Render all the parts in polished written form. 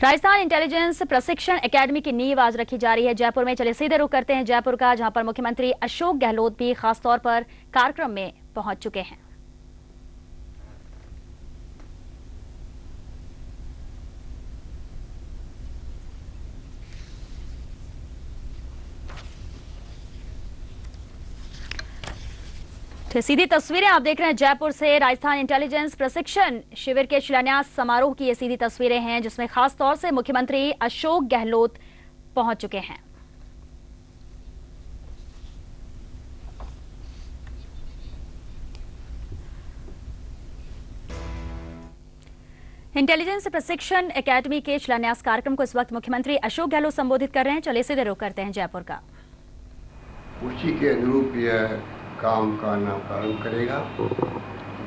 Rajasthan intelligence प्रशिक्षण academy की नींव आज रखी जा रही है जयपुर में। चलिए सीधे रुख करते हैं जयपुर का, जहां पर मुख्यमंत्री अशोक गहलोत भी खासतौर पर कार्यक्रम में पहुंच चुके हैं। सीधी तस्वीरें आप देख रहे हैं जयपुर से। राजस्थान इंटेलिजेंस प्रशिक्षण शिविर के शिलान्यास समारोह की ये सीधी तस्वीरें हैं, जिसमें खास तौर से मुख्यमंत्री अशोक गहलोत पहुंच चुके हैं। इंटेलिजेंस प्रशिक्षण एकेडमी के शिलान्यास कार्यक्रम को इस वक्त मुख्यमंत्री अशोक गहलोत संबोधित कर रहे हैं। चलिए सीधे रुख करते हैं जयपुर का। उसी के अनुरूप यह काम करना प्रारंभ करेगा,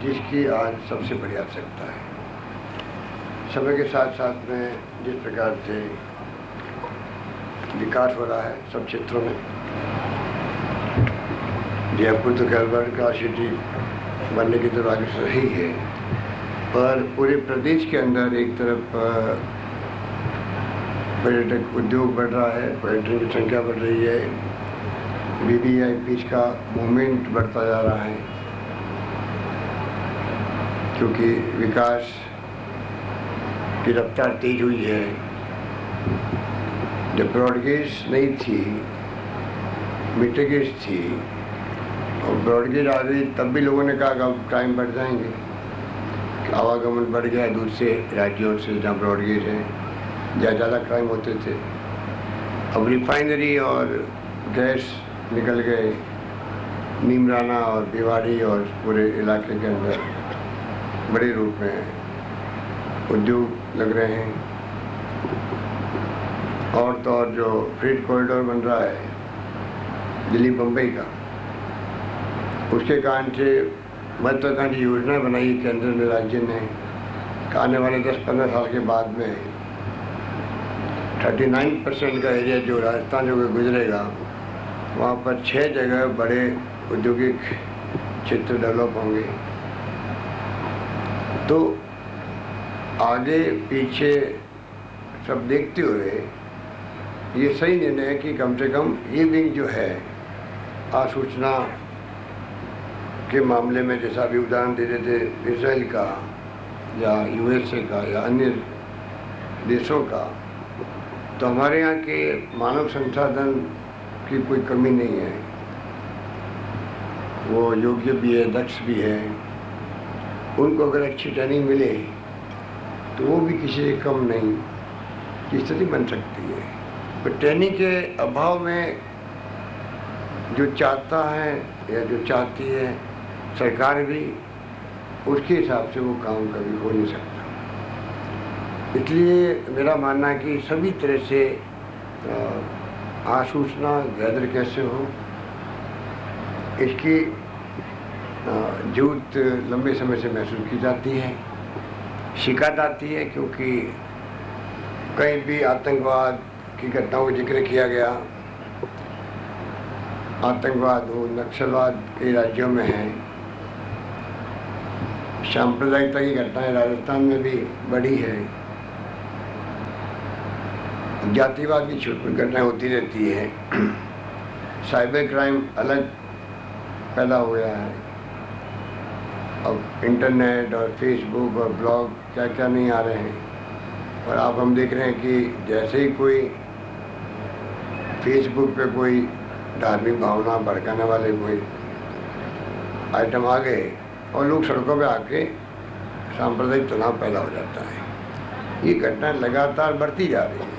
जिसकी आज सबसे बड़ी आवश्यकता है। समय के साथ साथ में जिस प्रकार से विकास हो रहा है सब क्षेत्रों में, जयपुर तो वर्ल्ड क्लास सिटी बनने की तरफ आगे रही है, पर पूरे प्रदेश के अंदर एक तरफ पर्यटक उद्योग बढ़ रहा है, पर्यटन की संख्या बढ़ रही है, वीवीआईपी का मूवमेंट बढ़ता जा रहा है, क्योंकि विकास की रफ्तार तेज हुई है। जब ब्रॉडगेज नहीं थी, मिटरगेज थी, और ब्रॉडगेज आ गई तब भी लोगों ने कहा कि अब टाइम बढ़ जाएंगे। आवागमन बढ़ गया दूसरे राज्यों से जहाँ ब्रॉडगेज है, जहाँ ज़्यादा क्राइम होते थे। अब रिफाइनरी और गैस निकल गए, नीमराना और भिवाड़ी और पूरे इलाके के अंदर बड़े रूप में उद्योग लग रहे हैं। और तो और जो फ्रेट कॉरिडोर बन रहा है दिल्ली बम्बई का, उसके कारण से महत्वाकांक्षी योजना बनाई केंद्र में राज्य ने, आने वाले 10-15 साल के बाद में 39% का एरिया जो राजस्थान जो गुजरेगा, वहाँ पर 6 जगह बड़े औद्योगिक क्षेत्र डेवलप होंगे। तो आगे पीछे सब देखते हुए ये सही निर्णय है कि कम से कम ये विंग जो है आसूचना के मामले में, जैसा भी उदाहरण दे रहे थे इसराइल का या यूएसए का या अन्य देशों का, तो हमारे यहाँ के मानव संसाधन की कोई कमी नहीं है। वो योग्य भी है, दक्ष भी है। उनको अगर अच्छी ट्रेनिंग मिले तो वो भी किसी से कम नहीं की स्थिति बन सकती है। तो ट्रेनिंग के अभाव में जो चाहता है या जो चाहती है सरकार भी, उसके हिसाब से वो काम कभी हो नहीं सकता। इसलिए मेरा मानना है कि सभी तरह से आसूचना गैदर कैसे हो, इसकी जरूरत लंबे समय से महसूस की जाती है। शिकायत आती है क्योंकि कहीं भी आतंकवाद की घटनाओं का जिक्र किया गया, आतंकवाद हो, नक्सलवाद कई राज्यों में है, सांप्रदायिकता की घटनाएं राजस्थान में भी बढ़ी है, जातिवाद की छोटी घटनाएं होती रहती है, साइबर क्राइम अलग पैदा हो गया है। अब इंटरनेट और फेसबुक और ब्लॉग क्या क्या नहीं आ रहे हैं। और अब हम देख रहे हैं कि जैसे ही कोई फेसबुक पे कोई धार्मिक भावना भड़काने वाले कोई आइटम आ गए और लोग सड़कों पे आके सांप्रदायिक तनाव पैदा हो जाता है। ये घटना लगातार बढ़ती जा रही है।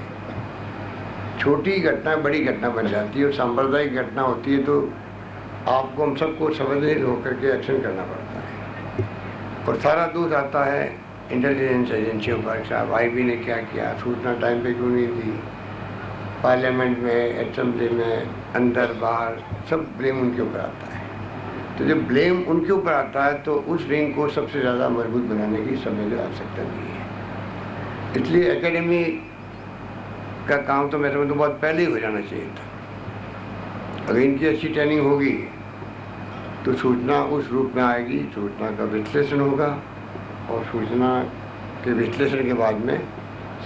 छोटी घटना बड़ी घटना बन जाती है, और सांप्रदायिक घटना होती है तो आपको हम सबको संवेदनशील होकर के एक्शन करना पड़ता है। और सारा दोष आता है इंटेलिजेंस एजेंसियों पर। साहब आईबी ने क्या किया, सूचना टाइम पे क्यों नहीं दी, पार्लियामेंट में, असेंबली में, अंदर बाहर सब ब्लेम उनके ऊपर आता है। तो जब ब्लेम उनके ऊपर आता है तो उस विंग को सबसे ज़्यादा मजबूत बनाने की समय जो आवश्यकता नहीं है। इसलिए एकेडमी का काम तो मेरे समझ तो बहुत पहले ही हो जाना चाहिए था। अगर इनकी अच्छी ट्रेनिंग होगी तो सूचना उस रूप में आएगी, सूचना का विश्लेषण होगा, और सूचना के विश्लेषण के बाद में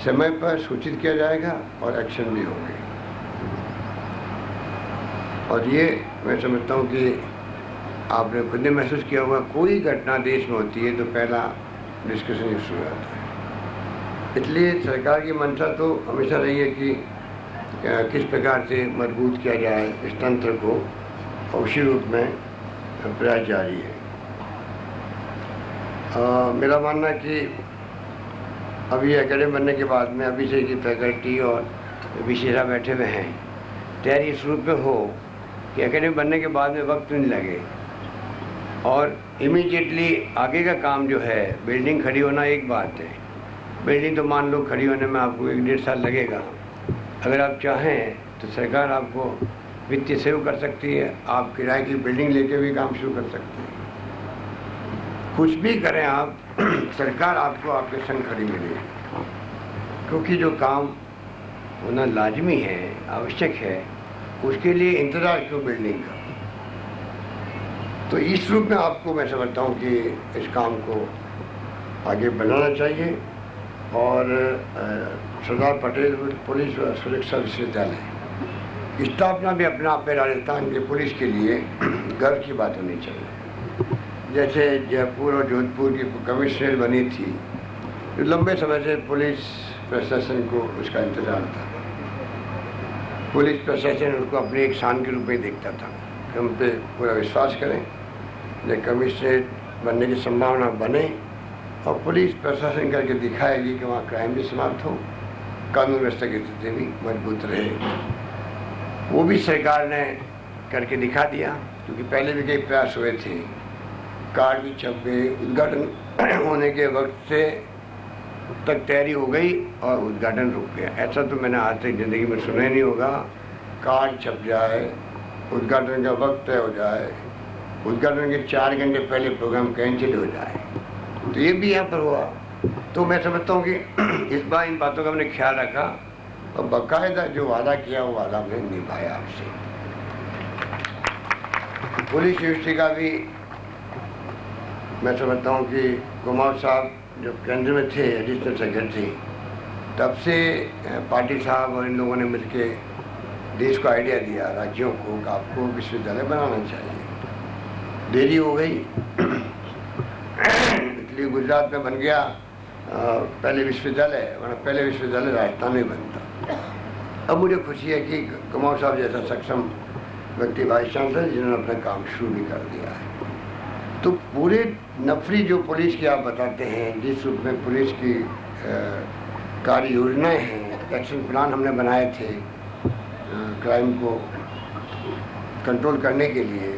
समय पर सूचित किया जाएगा और एक्शन भी होंगे। और ये मैं समझता हूँ कि आपने खुद ने महसूस किया होगा, कोई घटना देश में होती है तो पहला डिस्कशन ये शुरू होता है। इसलिए सरकार की मंशा तो हमेशा रही है कि किस प्रकार से मजबूत किया जाए इस तंत्र को, और उसी रूप में प्रयास जारी है। मेरा मानना है कि अभी एकेडमी बनने के बाद में अभी से की फैकल्टी और विशेषज्ञ बैठे हुए हैं, तैयारी इस रूप में हो कि एकेडमी बनने के बाद में वक्त नहीं लगे और इमीडिएटली आगे का काम जो है, बिल्डिंग खड़ी होना एक बात है, बिल्डिंग तो मान लो खड़ी होने में आपको 1-1.5 साल लगेगा। अगर आप चाहें तो सरकार आपको वित्तीय सहयोग कर सकती है, आप किराए की बिल्डिंग लेके भी काम शुरू कर सकते हैं। कुछ भी करें आप, सरकार आपको आपके संग खड़ी मिलेगी, क्योंकि जो काम होना लाजमी है, आवश्यक है, उसके लिए इंतज़ार क्यों बिल्डिंग का। तो इस रूप में आपको मैं समझता हूँ कि इस काम को आगे बढ़ाना चाहिए। और सरदार पटेल पुलिस सुरक्षा विश्वविद्यालय स्थापना भी अपने आप में राजस्थान के पुलिस के लिए गर्व की बात होनी चाहिए। जैसे जयपुर और जोधपुर की कमिश्नरेट बनी थी, तो लंबे समय से पुलिस प्रशासन को उसका इंतजार था। पुलिस प्रशासन उसको अपने एक शान के रूप में देखता था। हम पे पूरा विश्वास करें, जब कमिश्नरेट बनने की संभावना बने और पुलिस प्रशासन करके दिखाएगी कि वहाँ क्राइम भी समाप्त हो, कानून व्यवस्था की स्थिति भी मजबूत रहे। वो भी सरकार ने करके दिखा दिया, क्योंकि पहले भी कई प्रयास हुए थे। कार्ड भी छप गए, उद्घाटन होने के वक्त से तक तैयारी हो गई और उद्घाटन रुक गया। ऐसा तो मैंने आज तक ज़िंदगी में सुना ही नहीं होगा। कार्ड छप जाए, उद्घाटन का वक्त तय हो जाए, उद्घाटन के 4 घंटे पहले प्रोग्राम कैंसिल हो जाए, तो ये भी यहाँ पर हुआ। तो मैं समझता हूँ कि इस बार इन बातों का हमने ख्याल रखा और बाकायदा जो वादा किया वो वादा हमने निभाया आपसे। पुलिस यूनिवर्सिटी का भी मैं समझता हूँ कि कुमार साहब जब केंद्र में थे एडिशनल सेक्रेटरी, तब से पाटिल साहब और इन लोगों ने मिलके देश को आइडिया दिया, राज्यों को, कि आपको विश्वविद्यालय बनाना चाहिए। देरी हो गई इसलिए गुजरात में बन गया पहले विश्वविद्यालय, वरना पहले विश्वविद्यालय राजस्थान में बनता। अब मुझे खुशी है कि कुमार साहब जैसा सक्षम व्यक्ति वाइस चांसलर, जिन्होंने अपना काम शुरू भी कर दिया है। तो पूरे नफरी जो पुलिस की आप बताते हैं, जिस रूप में पुलिस की कार्य योजनाएँ हैं, एक्शन प्लान हमने बनाए थे क्राइम को कंट्रोल करने के लिए,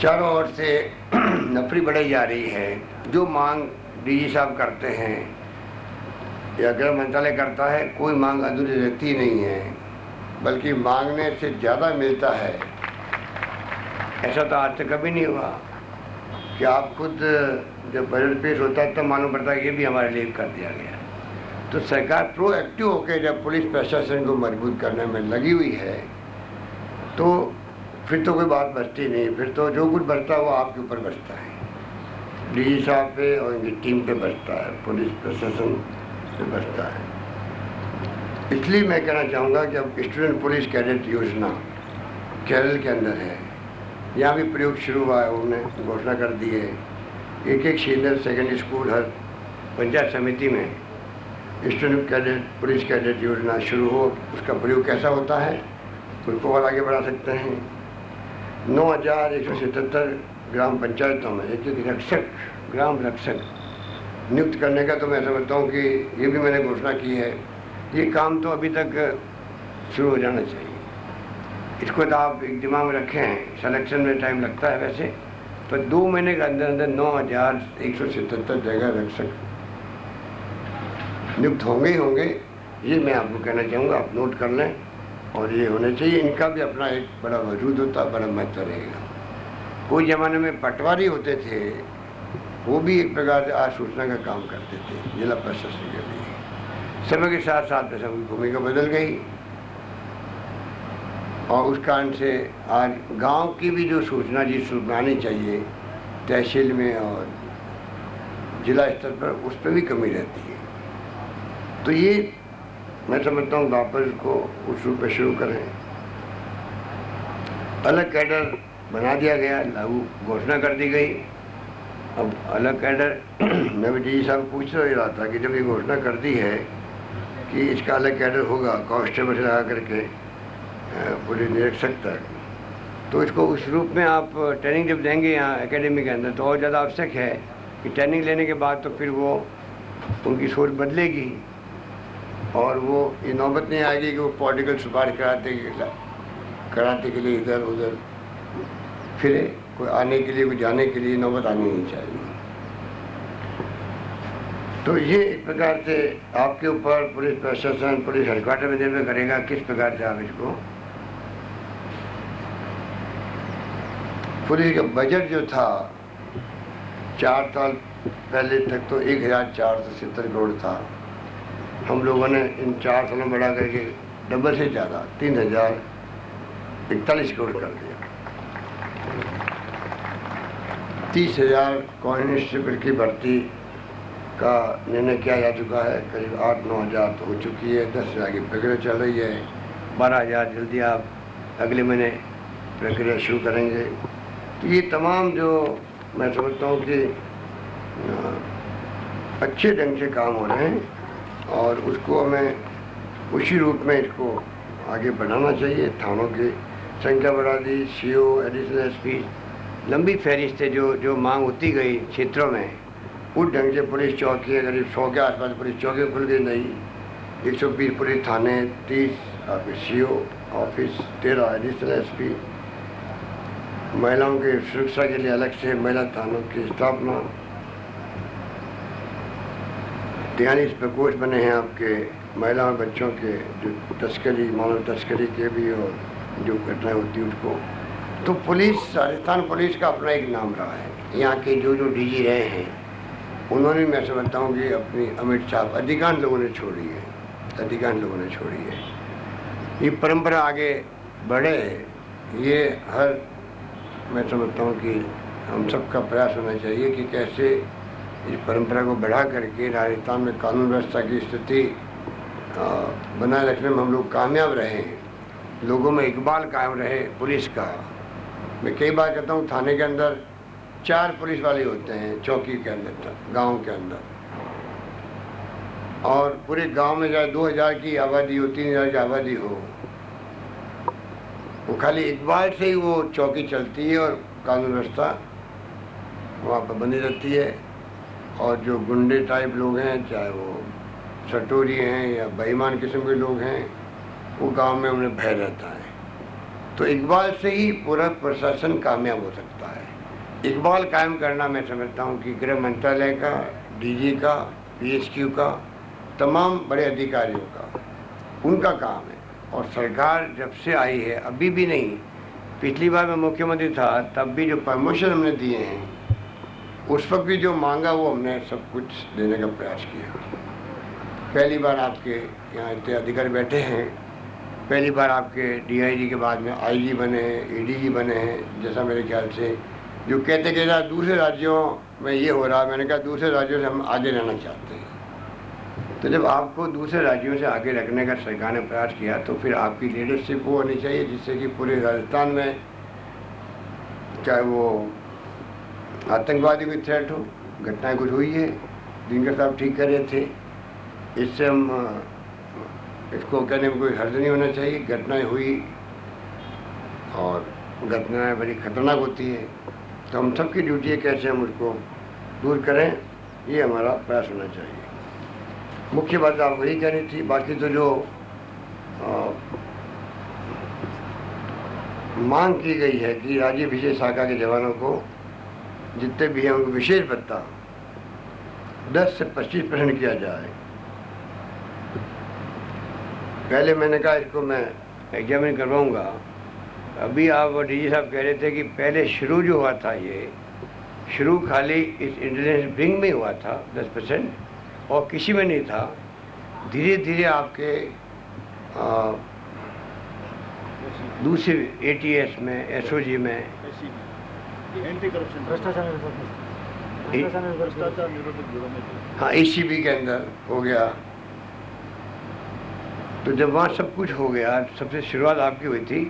चारों ओर से नफरी बढ़ाई जा रही है। जो मांग डीजी साहब करते हैं या गृह मंत्रालय करता है, कोई मांग अधूरी रहती नहीं है, बल्कि मांगने से ज़्यादा मिलता है। ऐसा तो आज तक कभी नहीं हुआ कि आप खुद जब बजट पेश होता है तब मालूम पड़ता है ये भी हमारे लिए कर दिया गया। तो सरकार प्रोएक्टिव होकर जब पुलिस प्रशासन को मजबूत करने में लगी हुई है, तो फिर तो कोई बात बचती नहीं। फिर तो जो कुछ बचता है वो आपके ऊपर बचता है, डीजी साहब पे और इनकी टीम पे बचता है, पुलिस प्रशासन से बचता है। इसलिए मैं कहना चाहूँगा कि अब स्टूडेंट पुलिस कैडेट योजना केरल के अंदर है, यहाँ भी प्रयोग शुरू हुआ है, उन्होंने घोषणा कर दी है। एक सीनियर सेकेंडरी स्कूल हर पंचायत समिति में स्टूडेंट कैडेट पुलिस कैडेट योजना शुरू हो। उसका प्रयोग कैसा होता है उसको और आगे बढ़ा सकते हैं। 9177 ग्राम पंचायतों में एक रक्षक, ग्राम रक्षक नियुक्त करने का तो मैं समझता हूँ कि ये भी मैंने घोषणा की है। ये काम तो अभी तक शुरू हो जाना चाहिए। इसको तो आप एक दिमाग में रखें, सिलेक्शन में टाइम लगता है वैसे, तो 2 महीने के अंदर अंदर 9177 जगह रक्षक नियुक्त होंगे ही होंगे। ये मैं आपको कहना चाहूँगा, आप नोट कर लें, और ये होने चाहिए। इनका भी अपना एक बड़ा वजूद होता, बड़ा महत्व रहेगा। कोई ज़माने में पटवारी होते थे, वो भी एक प्रकार से आसूचना का काम करते थे जिला प्रशासन के लिए। समय के साथ साथ सबकी भूमिका बदल गई और उस कारण से आज गांव की भी जो सूचना जिस रूप में आनी चाहिए तहसील में और जिला स्तर पर, उस पर भी कमी रहती है। तो ये मैं समझता हूँ वापस को उस रूप में शुरू करें। अलग कैडर बना दिया गया, लागू घोषणा कर दी गई। अब अलग कैडर मैं भी डीजी साहब पूछ रहा था कि जब ये घोषणा कर दी है कि इसका अलग कैडर होगा कांस्टेबल से लगा करके पुलिस निरीक्षक तक, तो इसको उस रूप में आप ट्रेनिंग जब देंगे यहाँ एकेडमी के अंदर तो और ज़्यादा आवश्यक है कि ट्रेनिंग लेने के बाद तो फिर वो उनकी सोच बदलेगी और वो ये नौबत नहीं आएगी कि वो पॉलिटिकल सुपारी कराते के लिए इधर उधर फिरे। कोई आने के लिए, कोई जाने के लिए नौबत आनी नहीं चाहिए। तो ये एक प्रकार से आपके ऊपर पुलिस प्रशासन, पुलिस हेडक्वार्टर में निर्भर करेगा किस प्रकार से आप इसको। पुलिस का बजट जो था 4 साल पहले तक तो 1470 करोड़ था। हम लोगों ने इन 4 सालों में बढ़ा करके डबल से ज़्यादा 3041 करोड़ कर दिया। 30,000 कांस्टेबल की भर्ती का निर्णय किया जा चुका है। करीब 8-9 हज़ार तो हो चुकी है। 10,000 की प्रक्रिया चल रही है। 12,000 जल्दी आप अगले महीने प्रक्रिया शुरू करेंगे। तो ये तमाम जो मैं समझता हूँ कि अच्छे ढंग से काम हो रहे हैं और उसको हमें उसी रूप में इसको आगे बढ़ाना चाहिए। थानों की संख्या बढ़ा दी, सीओ, एडिशनल एसपी, लंबी फहरिस्त है जो मांग होती गई क्षेत्रों में। उस ढंग से पुलिस चौकी करीब 100 के आसपास पुलिस चौकी खुल गई नई, 120 पुलिस थाने, 30 सीओ ऑफिस, 13 एडिशनल एसपी, महिलाओं की सुरक्षा के लिए अलग से महिला थानों की स्थापना, 43 प्रकोष्ठ बने हैं आपके महिलाओं बच्चों के जो तस्करी, मानव तस्करी के भी और जो घटनाएं होती हैं उसको। तो पुलिस, राजस्थान पुलिस का अपना एक नाम रहा है। यहाँ के जो डीजी रहे हैं उन्होंने, मैं समझता हूँ कि अपनी अमिट छाप अधिकांश लोगों ने छोड़ी है, अधिकांश लोगों ने छोड़ी है। ये परंपरा आगे बढ़े, ये हर मैं समझता हूँ कि हम सबका प्रयास होना चाहिए कि कैसे इस परंपरा को बढ़ा करके राजस्थान में कानून व्यवस्था की स्थिति बनाए रखने में हम लोग कामयाब रहें, लोगों में इकबाल कायम रहे पुलिस का। मैं कई बार कहता हूँ थाने के अंदर 4 पुलिस वाले होते हैं, चौकी के अंदर, गांव के अंदर, और पूरे गांव में चाहे 2,000 की आबादी हो, 3,000 की आबादी हो, वो खाली इकबाल से ही वो चौकी चलती है और कानून व्यवस्था वहाँ पर बनी रहती है। और जो गुंडे टाइप लोग हैं, चाहे वो सटोरी हैं या बेईमान किस्म के लोग हैं, वो गांव में उन्हें भय रहता है। तो इकबाल से ही पूरा प्रशासन कामयाब हो सकता है। इकबाल कायम करना मैं समझता हूँ कि गृह मंत्रालय का, डीजी का, पीएसक्यू का, तमाम बड़े अधिकारियों का, उनका काम है। और सरकार जब से आई है, अभी भी नहीं, पिछली बार मैं मुख्यमंत्री था तब भी जो प्रमोशन हमने दिए हैं उस वक्त भी जो मांगा वो हमने सब कुछ देने का प्रयास किया। पहली बार आपके यहाँ इतने अधिकारी बैठे हैं, पहली बार आपके डीआईजी के बाद में आईजी बने हैं, एडीजी बने हैं। जैसा मेरे ख्याल से जो कहते कि दूसरे राज्यों में ये हो रहा, मैंने कहा दूसरे राज्यों से हम आगे रहना चाहते हैं। तो जब आपको दूसरे राज्यों से आगे रखने का सरकार ने प्रयास किया तो फिर आपकी लीडरशिप वो होनी चाहिए जिससे कि पूरे राजस्थान में, चाहे वो आतंकवादी की थ्रेट हो, घटनाएं कुछ हुई है, दिनकर साहब ठीक कर रहे थे, इससे हम इसको कहने में कोई हर्ज नहीं होना चाहिए। घटनाएं हुई और घटनाएं बड़ी खतरनाक होती है, तो हम सबकी ड्यूटी है कैसे हम उसको दूर करें, ये हमारा प्रयास होना चाहिए। मुख्य बात आप वही कहनी थी। बाकी तो जो मांग की गई है कि राज्य विशेष शाखा के जवानों को जितने भी हैं उनको विशेष भत्ता 10 से 25% किया जाए। पहले मैंने कहा इसको मैं एग्जामिन करवाऊंगा। अभी आप डीजी साहब कह रहे थे कि पहले शुरू जो हुआ था, ये शुरू खाली इस इंटेलिजेंस विंग में हुआ था 10% और किसी में नहीं था। धीरे धीरे आपके दूसरे एटीएस में, एसओजी में, एंटी करप्शन हाँ एसीबी के अंदर हो गया, तो जब वहाँ सब कुछ हो गया, सबसे शुरुआत आपकी हुई थी,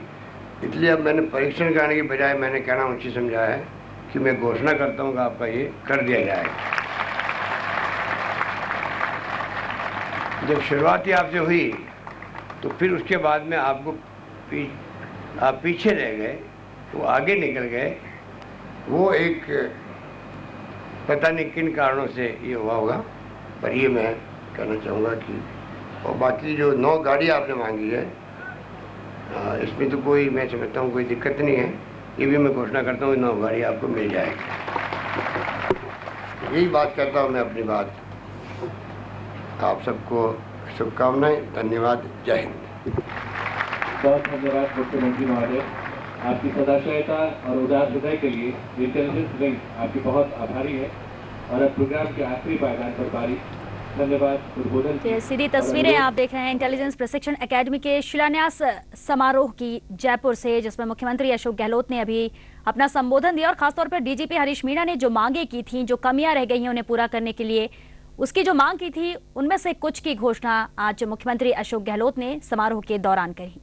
इसलिए अब मैंने परीक्षण कराने की बजाय मैंने कहना उचित समझा है कि मैं घोषणा करता हूँ कि आपका ये कर दिया जाएगा। जब शुरुआत ही आपसे हुई तो फिर उसके बाद में आपको आप पीछे रह गए, वो आगे निकल गए। वो एक पता नहीं किन कारणों से ये हुआ होगा, पर ये मैं कहना चाहूँगा कि और बाकी जो 9 गाड़ी आपने मांगी है, इसमें तो कोई, मैं समझता हूँ कोई दिक्कत नहीं है। ये भी मैं घोषणा करता हूँ 9 गाड़ी आपको मिल जाएगी। यही बात करता हूँ मैं अपनी बात। आप सबको शुभकामनाएं, धन्यवाद, जय हिंद। बहुत धन्यवाद मुख्यमंत्री महोदय, आपकी सदाशयता और उदार हृदय के लिए इंटेलिजेंस विंग आपकी बहुत आभारी है। और अब प्रोग्राम के आखिरी पायदान पर बारी। धन्यवाद। उद्बोधन ये सीधी तस्वीरें आप देख रहे हैं इंटेलिजेंस प्रशिक्षण एकेडमी के शिलान्यास समारोह की जयपुर से, जिसमें मुख्यमंत्री अशोक गहलोत ने अभी अपना संबोधन दिया और खासतौर पर डीजीपी हरीश मीणा ने जो मांगे की थी, जो कमियां रह गई हैं उन्हें पूरा करने के लिए, उसकी जो मांग की थी उनमें से कुछ की घोषणा आज मुख्यमंत्री अशोक गहलोत ने समारोह के दौरान करी।